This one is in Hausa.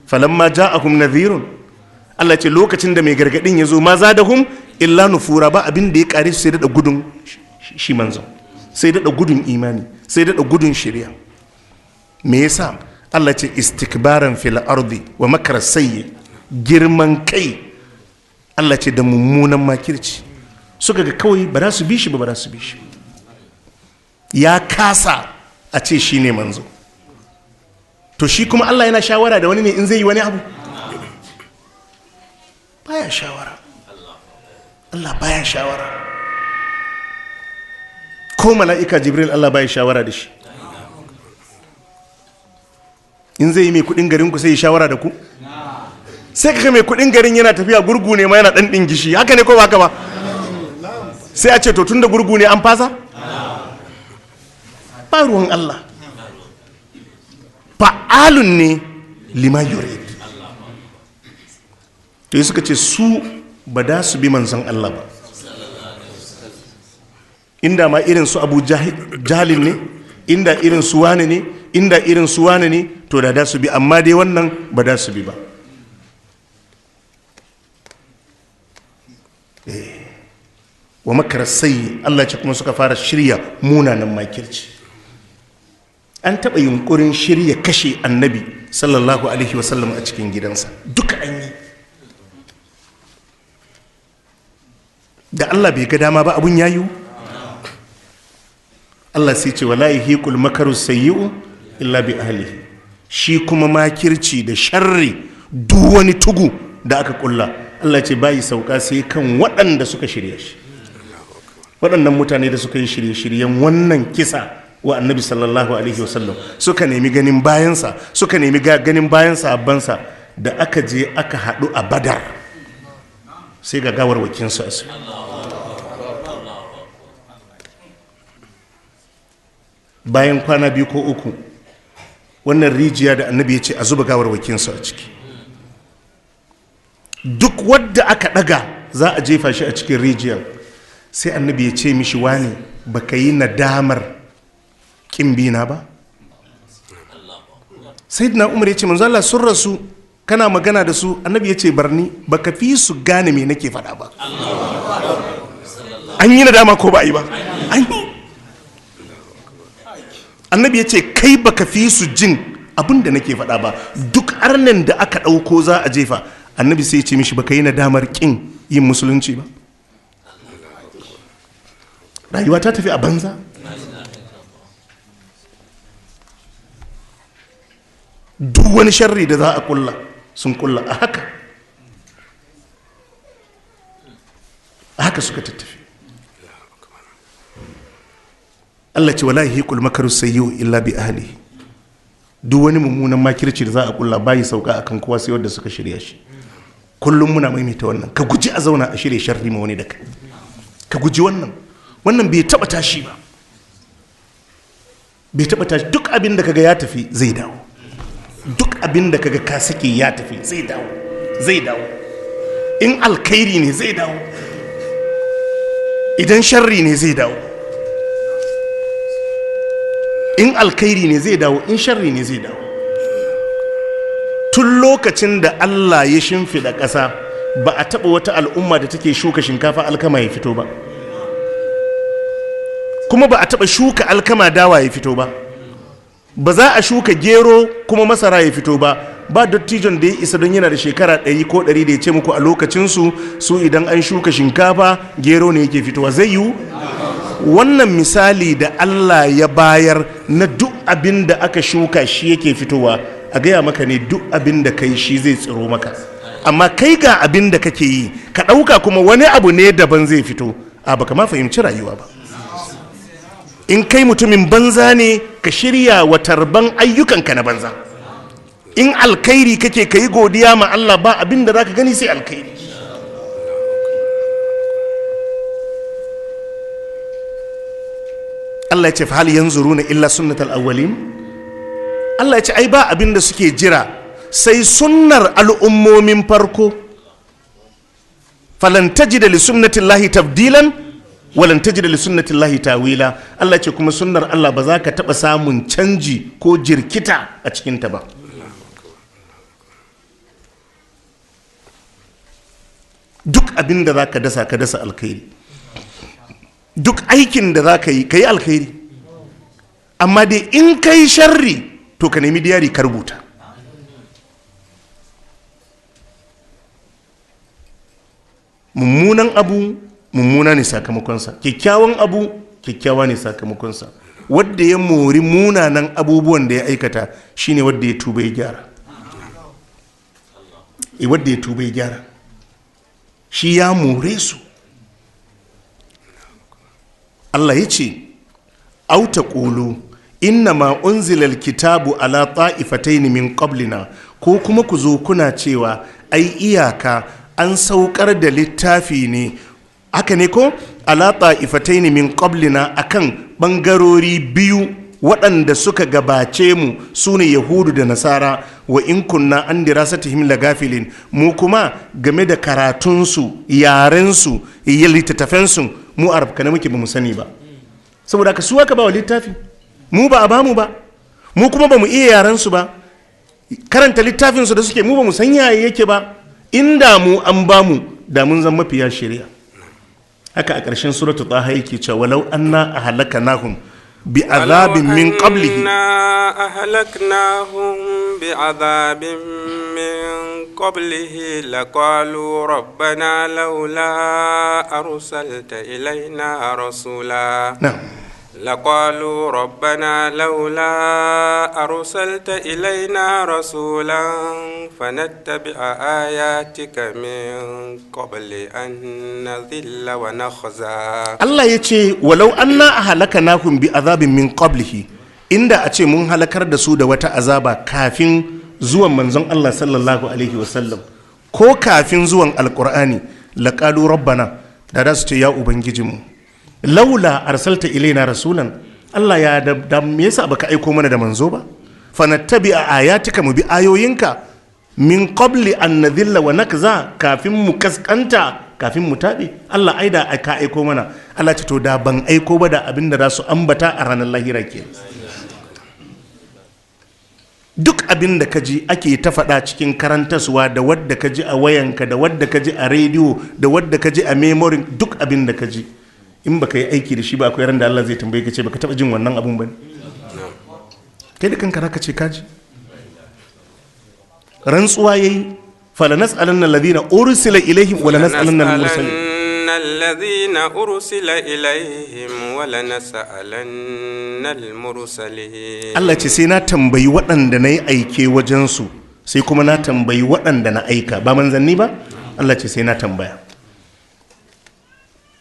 falamma ja'ahum nadhirun Allah ce lokacin da mai gargadin ya zo ma zadahum illa nufura, ba abin da ya kare su sai da gudun shi manzo, sai da gudun imani, sai da gudun shari'a. Me yasa Allah ce istikbaran fil ardi wa makar sayyi, girman kai Allah ce da mummunan makirci, suka ga kawai ba za su bi shi ba za su bi shi, ya kasa a ce shi ne manzo. To shi kuma Allah yana shawara da wani ne in zai yi wani abu? Baya shawara. Allah baya shawara. Ko mala'ika Jibril Allah baya shawara da shi. In zai yi mai kudin garin ku sai yi shawara da ku? Sai kaga mai kudin garin yana tafiya gurgu ne ma yana dan dingishi, haka ne ko ba haka ba? Sai a ce to tunda gurgu ne an fasa? Ba ruwan Allah. Fa'alun ne lima yurid. To suka ce su ba da su bi manzon Allah ba. Inda ma irin su Abu Jahalin ne, inda irin su wane ne, inda irin su wane ne, to da su bi, amma dai wannan ba da su bi ba. Wa makar sayyi, Allah ce kuma suka fara shirya munanan makirci. An taɓa yunkurin shirya kashe annabi sallallahu alaihi wasallam a cikin gidansa, duka an yi. Da Allah bai ga dama ba abun yayu. Allah sai ce wala yahiqul makaru sayyi'u illa bi ahlihi. Shi kuma makirci da sharri duk wani tugu da aka kulla, Allah ce bayi sauka sai kan waɗanda suka shirya shi. Waɗannan mutane da suka yi shirye-shiryen wannan kisa wa annabi sallallahu alaihi wasallam suka nemi ganin bayansa, suka nemi ganin bayansa abbansa, da aka je aka haɗu a Badar sai ga gawar wakinsu a su. Bayan kwana 2 ko 3 wannan rijiya da annabi ya ce a zuba gawar wakinsu a ciki, duk wadda aka ɗaga za a jefa shi a cikin rijiyar, sai annabi ya ce mishi wani baka yi nadamar kimbina ba? Sayyidina Umar ya ce manzo Allah sun rasu kana magana da su, annabi ya ce barni, baka fi su gane me nake faɗa ba. An yi nadama ko ba a yi ba? An yi. Annabi ya ce kai baka fi su jin abin da nake faɗa ba. Duk arnan da aka ɗauko za a jefa, annabi sai ya ce mishi baka yi nadamar kin yin musulunci ba? Rayuwa ta tafi a banza. Duk wani sharri da za a kulla sun kulla a haka suka tattafi. Allah ce wala yahiqul makaru sayyi'u illa bi ahlihi. Duk wani mummunan makirci da za a kulla bayi sauka akan kowa sai wanda suka shirya shi. Kullum muna maimaita wannan, ka guji a zauna a shirye sharri ma wani da kai, ka guji wannan bai taba tashi ba, bai taba tashi. Duk abin da kaga ya tafi zai dawo, duk abin da kaga ka sake ya tafi zai dawo. In alkhairi ne zai dawo, idan sharri ne zai dawo. In alkhairi ne zai dawo, in sharri ne zai dawo. Tun lokacin da Allah ya shimfida ƙasa ba a taɓa wata al'umma da take shuka shinkafa alkama ya fito ba, kuma ba a taɓa shuka alkama dawa ya fito ba, ba za a shuka gero kuma masara ya fito ba. Ba dattijon da ya isa don yana da shekara 100 ko 100 da ya ce muku a lokacinsu su idan an shuka shinkafa gero ne yake fitowa, zai yiwu? Wannan misali da Allah ya bayar na duk abin da aka shuka shi yake fitowa, a gaya maka ne duk abin da kai shi zai tsiro maka. Amma kai ga abin da kake yi ka ɗauka kuma wani abu ne daban zai fito, a baka ma fahimci rayuwa ba. In kai mutumin banza ne ka shirya wa tarban ayyukanka na banza. In alkhairi kake ka yi godiya ma Allah, ba abin da za ka gani sai alkhairi. Allah ya ce fa hal yanzuruna illa sunnatal awwalin. Allah ya ce ai ba abin da suke jira sai sunnar al'ummomin farko. Falan tajida li sunnatillahi tabdilan walan tajida li sunnatillahi tawila. Allah ya ce kuma sunnar Allah ba za ka taba samun canji ko jirkita a cikin ta ba. duk abin da za ka dasa alkhairi, duk aikin da za ka yi alkhairi, amma dai in ka yi sharri to ka nemi diyari ka rubuta. Mummunan abu mummuna ne sakamakonsa, kyakkyawan abu kyakkyawa ne sakamakonsa. Wadda ya mori munanan abubuwan da ya aikata shine wadda ya tuba ya gyara. Wadda ya tuba ya gyara shi ya more su. Allah ya ce auta ƙulu inna ma unzilal kitabu ala ta'ifataini min qablina, ko kuma ku zo kuna cewa ai iyaka an saukar da littafi ne, haka ne ko, ala ta'ifataini min qablina, akan bangarori biyu waɗanda suka gabace mu sune yahudu da nasara, wa in kunna an dirasatihim lagafilin, mu kuma game da karatunsu, yarensu, littattafansu mu arabka ne muke ba mu sani ba. Saboda ka su aka ba wa littafi, mu ba a bamu ba, mu kuma ba mu iya yarensu ba, karanta littafinsu da suke mu ba mu san yaya yake ba. Inda mu an bamu da mun zama mafiya shari'a. Haka a ƙarshen suratul Taha yake cewa walau anna ahlakanahum bi azabin min qablihi laqalu rabbana laula arsalta ilayna rasula. لقالوا ربنا لولا أرسلت إلينا رسولا فنتبع آياتك من قبل أن نذل ونخزى. الله يتي ولو أننا أهلكناهم بعذاب من قبله inda a ce mun halakar da su da wata azaba kafin zuwan manzon Allah sallallahu alaihi wasallam ko kafin zuwan alqur'ani laqalu rabbana da su ce ya ubangijinmu laula arsalta ilaina rasulan, Allah ya da me yasa baka aiko mana da manzo ba, fanattabi ayatika mu bi ayoyinka min qabli an nadhilla wa nakza, kafin mu kaskanta, kafin mu tabi. Allah aida ka aiko mana. Allah ce to da ban aiko ba da abinda za su ambata a ranar lahira ke. Duk abin da kaji ake ta faɗa cikin karantaswa, da wadda kaji a wayanka, da wadda kaji a rediyo, da wadda kaji a memory, duk abin da kaji in baka yi aiki da shi ba, akwai ran da Allah zai tambaye ka ce baka taba jin wannan abun bane. Kai da kanka zaka ce kaji. Rantsuwa yayi falanas'alanna alladhina ursila ilaihim wa lanas'alanna al-mursalin. Allah ce sai na tambayi waɗanda na yi aike wajensu, sai kuma na tambayi waɗanda na aika, ba manzanni ba. Allah ce sai na tambaya.